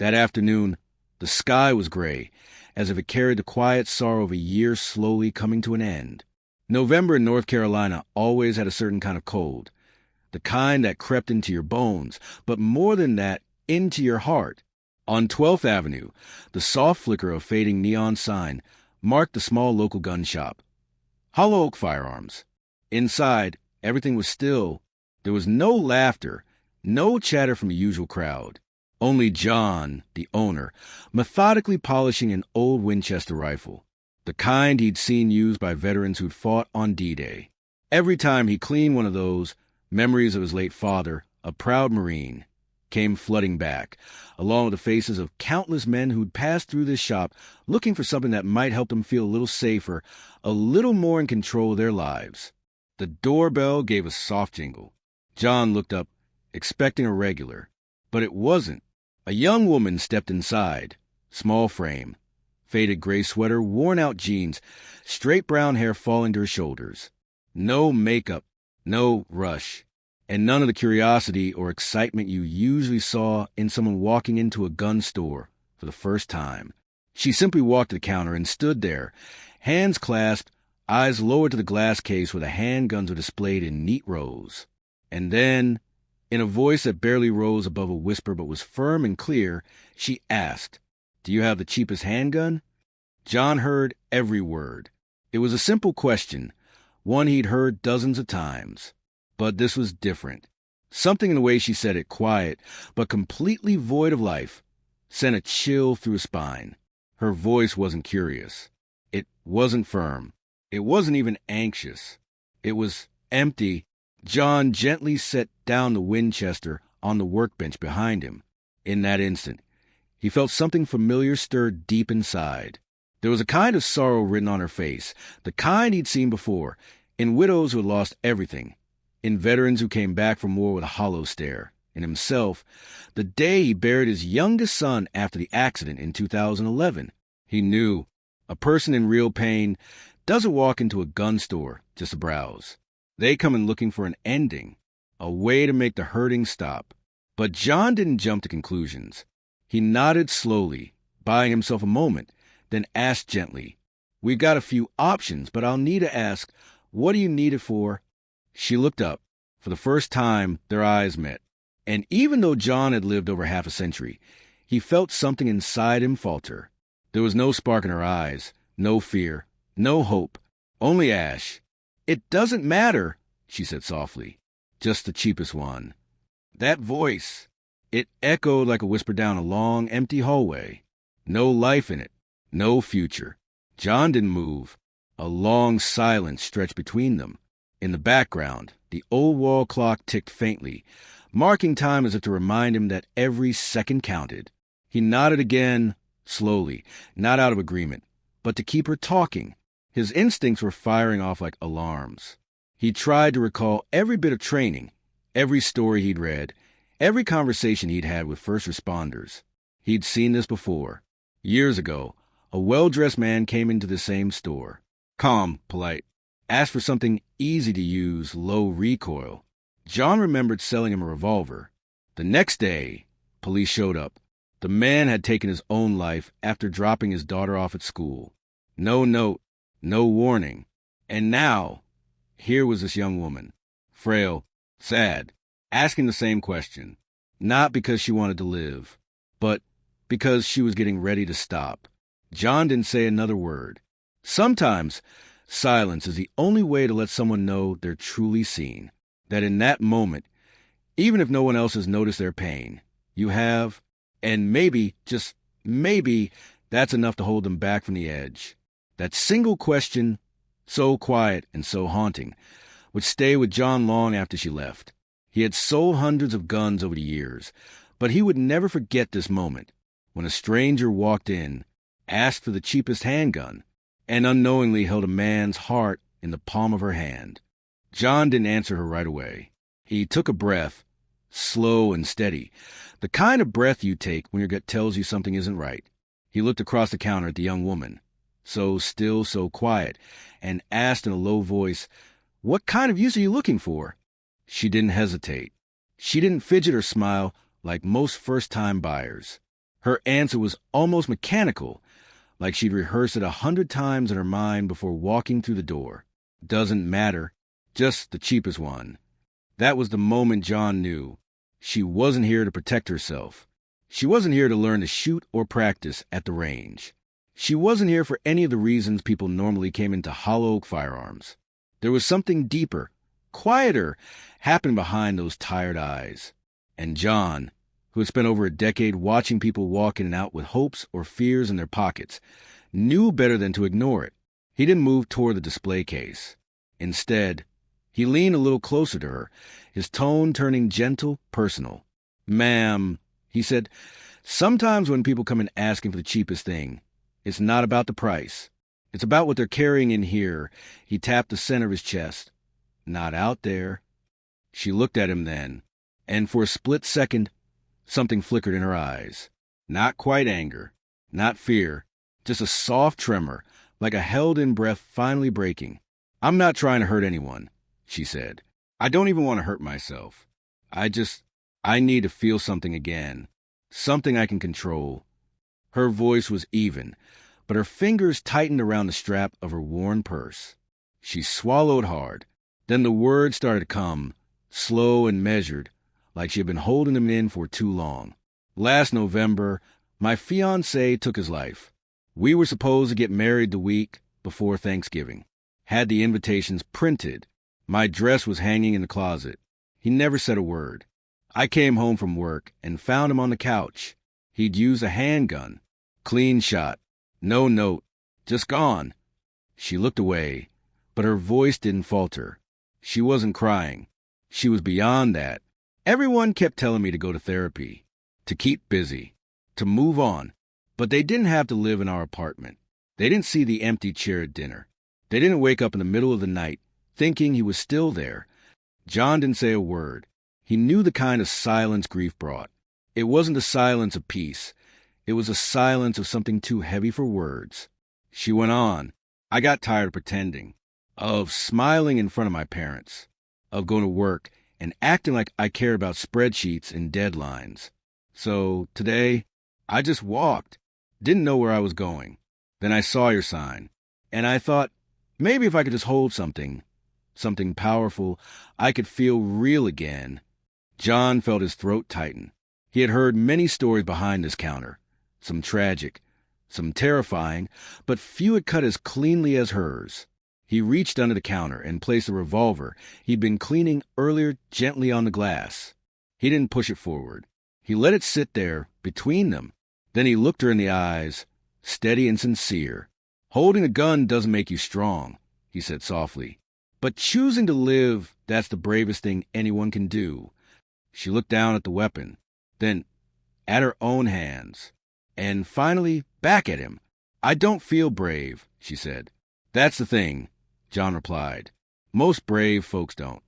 That afternoon, the sky was gray, as if it carried the quiet sorrow of a year slowly coming to an end. November in North Carolina always had a certain kind of cold, the kind that crept into your bones, but more than that, into your heart. On 12th Avenue, the soft flicker of fading neon sign marked the small local gun shop. Hollow Oak Firearms. Inside, everything was still. There was no laughter, no chatter from the usual crowd. Only John, the owner, methodically polishing an old Winchester rifle, the kind he'd seen used by veterans who'd fought on D-Day. Every time he cleaned one of those, memories of his late father, a proud Marine, came flooding back, along with the faces of countless men who'd passed through this shop looking for something that might help them feel a little safer, a little more in control of their lives. The doorbell gave a soft jingle. John looked up, expecting a regular, but it wasn't. A young woman stepped inside, small frame, faded gray sweater, worn-out jeans, straight brown hair falling to her shoulders. No makeup, no rush, and none of the curiosity or excitement you usually saw in someone walking into a gun store for the first time. She simply walked to the counter and stood there, hands clasped, eyes lowered to the glass case where the handguns were displayed in neat rows. And then, in a voice that barely rose above a whisper but was firm and clear, she asked, "Do you have the cheapest handgun?" John heard every word. It was a simple question, one he'd heard dozens of times. But this was different. Something in the way she said it, quiet, but completely void of life, sent a chill through his spine. Her voice wasn't curious. It wasn't firm. It wasn't even anxious. It was empty. John gently set down the Winchester on the workbench behind him. In that instant, he felt something familiar stir deep inside. There was a kind of sorrow written on her face, the kind he'd seen before, in widows who had lost everything, in veterans who came back from war with a hollow stare, in himself, the day he buried his youngest son after the accident in 2011. He knew a person in real pain doesn't walk into a gun store just to browse. They come in looking for an ending, a way to make the hurting stop. But John didn't jump to conclusions. He nodded slowly, buying himself a moment, then asked gently, "We've got a few options, but I'll need to ask, what do you need it for?" She looked up. For the first time, their eyes met. And even though John had lived over half a century, he felt something inside him falter. There was no spark in her eyes, no fear, no hope, only ash. "It doesn't matter," she said softly. "Just the cheapest one." That voice, it echoed like a whisper down a long, empty hallway. No life in it, no future. John didn't move. A long silence stretched between them. In the background, the old wall clock ticked faintly, marking time as if to remind him that every second counted. He nodded again, slowly, not out of agreement, but to keep her talking. His instincts were firing off like alarms. He tried to recall every bit of training, every story he'd read, every conversation he'd had with first responders. He'd seen this before. Years ago, a well-dressed man came into the same store. Calm, polite, asked for something easy to use, low recoil. John remembered selling him a revolver. The next day, police showed up. The man had taken his own life after dropping his daughter off at school. No note, no warning. And now, here was this young woman, frail, sad, asking the same question. Not because she wanted to live, but because she was getting ready to stop. John didn't say another word. Sometimes, silence is the only way to let someone know they're truly seen. That in that moment, even if no one else has noticed their pain, you have, and maybe, just maybe, that's enough to hold them back from the edge. That single question, so quiet and so haunting, would stay with John long after she left. He had sold hundreds of guns over the years, but he would never forget this moment, when a stranger walked in, asked for the cheapest handgun, and unknowingly held a man's heart in the palm of her hand. John didn't answer her right away. He took a breath, slow and steady, the kind of breath you take when your gut tells you something isn't right. He looked across the counter at the young woman, so still, so quiet, and asked in a low voice, "What kind of use are you looking for?" She didn't hesitate. She didn't fidget or smile like most first-time buyers. Her answer was almost mechanical, like she'd rehearsed it 100 times in her mind before walking through the door. Doesn't matter. Just the cheapest one. That was the moment John knew. She wasn't here to protect herself. She wasn't here to learn to shoot or practice at the range. She wasn't here for any of the reasons people normally came into Hollow Oak Firearms. There was something deeper, quieter, happening behind those tired eyes. And John, who had spent over a decade watching people walk in and out with hopes or fears in their pockets, knew better than to ignore it. He didn't move toward the display case. Instead, he leaned a little closer to her, his tone turning gentle, personal. "Ma'am," he said, "sometimes when people come in asking for the cheapest thing, it's not about the price. It's about what they're carrying in here." He tapped the center of his chest. "Not out there." She looked at him then, and for a split second, something flickered in her eyes. Not quite anger, not fear, just a soft tremor, like a held-in breath finally breaking. "I'm not trying to hurt anyone," she said. "I don't even want to hurt myself. I need to feel something again. Something I can control." Her voice was even, but her fingers tightened around the strap of her worn purse. She swallowed hard. Then the words started to come, slow and measured, like she had been holding them in for too long. "Last November, my fiancé took his life. We were supposed to get married the week before Thanksgiving. Had the invitations printed. My dress was hanging in the closet. He never said a word. I came home from work and found him on the couch. He'd used a handgun. Clean shot. No note. Just gone." She looked away, but her voice didn't falter. She wasn't crying. She was beyond that. "Everyone kept telling me to go to therapy, to keep busy, to move on, but they didn't have to live in our apartment. They didn't see the empty chair at dinner. They didn't wake up in the middle of the night thinking he was still there." John didn't say a word. He knew the kind of silence grief brought. It wasn't the silence of peace. It was a silence of something too heavy for words. She went on. "I got tired of pretending, of smiling in front of my parents, of going to work and acting like I cared about spreadsheets and deadlines. So today, I just walked, didn't know where I was going. Then I saw your sign, and I thought, maybe if I could just hold something powerful, I could feel real again." John felt his throat tighten. He had heard many stories behind this counter, some tragic, some terrifying, but few had cut as cleanly as hers. He reached under the counter and placed the revolver he'd been cleaning earlier gently on the glass. He didn't push it forward. He let it sit there, between them. Then he looked her in the eyes, steady and sincere. "Holding a gun doesn't make you strong," he said softly. "But choosing to live, that's the bravest thing anyone can do." She looked down at the weapon, then at her own hands, and finally back at him. "I don't feel brave," she said. "That's the thing," John replied. "Most brave folks don't."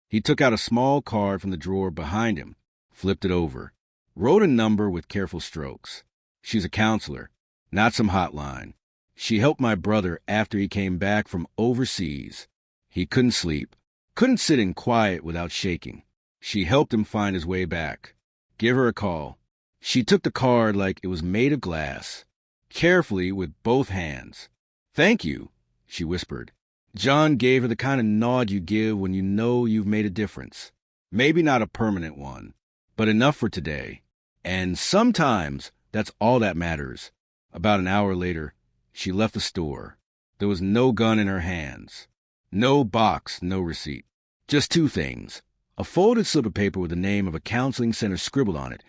He took out a small card from the drawer behind him, flipped it over, wrote a number with careful strokes. "She's a counselor, not some hotline. She helped my brother after he came back from overseas. He couldn't sleep, couldn't sit in quiet without shaking. She helped him find his way back. Give her a call." She took the card like it was made of glass, carefully with both hands. "Thank you," she whispered. John gave her the kind of nod you give when you know you've made a difference. Maybe not a permanent one, but enough for today. And sometimes that's all that matters. About an hour later, she left the store. There was no gun in her hands. No box, no receipt. Just two things. A folded slip of paper with the name of a counseling center scribbled on it,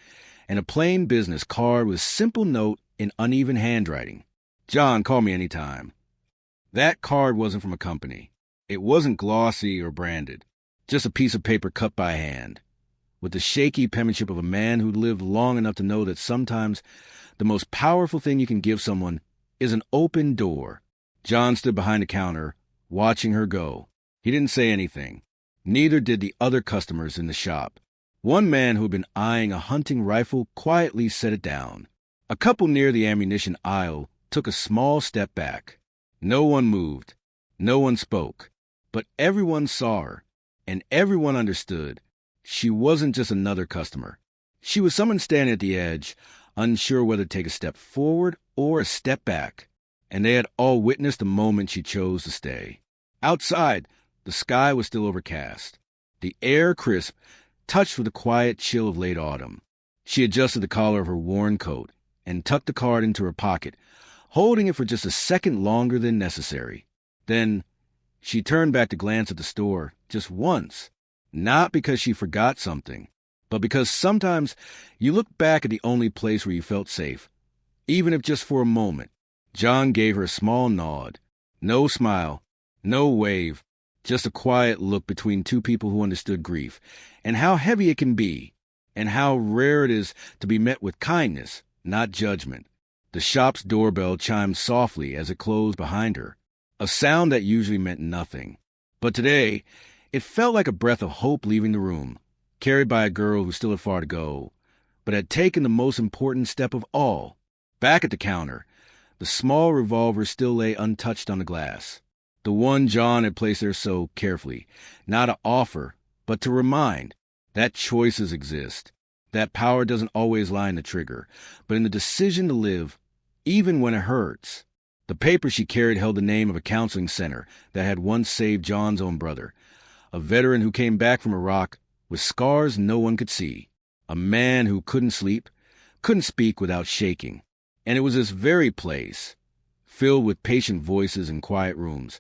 and a plain business card with a simple note in uneven handwriting. "John, call me anytime." That card wasn't from a company. It wasn't glossy or branded. Just a piece of paper cut by hand, with the shaky penmanship of a man who lived long enough to know that sometimes the most powerful thing you can give someone is an open door. John stood behind the counter, watching her go. He didn't say anything. Neither did the other customers in the shop. One man who had been eyeing a hunting rifle quietly set it down. A couple near the ammunition aisle took a small step back. No one moved. No one spoke. But everyone saw her, and everyone understood. She wasn't just another customer. She was someone standing at the edge, unsure whether to take a step forward or a step back, and they had all witnessed the moment she chose to stay. Outside, the sky was still overcast, the air crisp, touched with the quiet chill of late autumn. She adjusted the collar of her worn coat and tucked the card into her pocket, holding it for just a second longer than necessary. Then she turned back to glance at the store just once, not because she forgot something, but because sometimes you look back at the only place where you felt safe, even if just for a moment. John gave her a small nod. No smile, no wave, just a quiet look between two people who understood grief, and how heavy it can be, and how rare it is to be met with kindness, not judgment. The shop's doorbell chimed softly as it closed behind her, a sound that usually meant nothing. But today, it felt like a breath of hope leaving the room, carried by a girl who still had far to go, but had taken the most important step of all. Back at the counter, the small revolver still lay untouched on the glass, the one John had placed there so carefully, not to offer, but to remind that choices exist, that power doesn't always lie in the trigger, but in the decision to live, even when it hurts. The paper she carried held the name of a counseling center that had once saved John's own brother, a veteran who came back from Iraq with scars no one could see, a man who couldn't sleep, couldn't speak without shaking. And it was this very place, filled with patient voices and quiet rooms,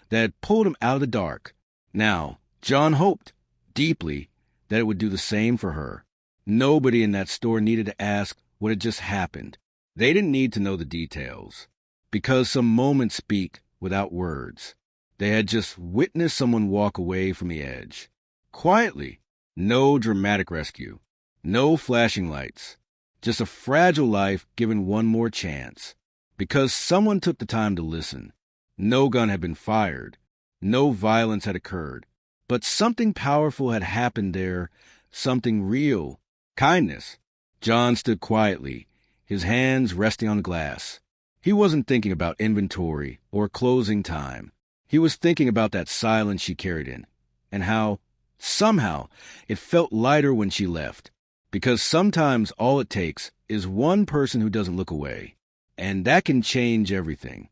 that had pulled him out of the dark. Now, John hoped, deeply, that it would do the same for her. Nobody in that store needed to ask what had just happened. They didn't need to know the details, because some moments speak without words. They had just witnessed someone walk away from the edge. Quietly, no dramatic rescue, no flashing lights. Just a fragile life given one more chance, because someone took the time to listen. No gun had been fired. No violence had occurred. But something powerful had happened there, something real. Kindness. John stood quietly, his hands resting on the glass. He wasn't thinking about inventory or closing time. He was thinking about that silence she carried in, and how, somehow, it felt lighter when she left. Because sometimes all it takes is one person who doesn't look away, and that can change everything.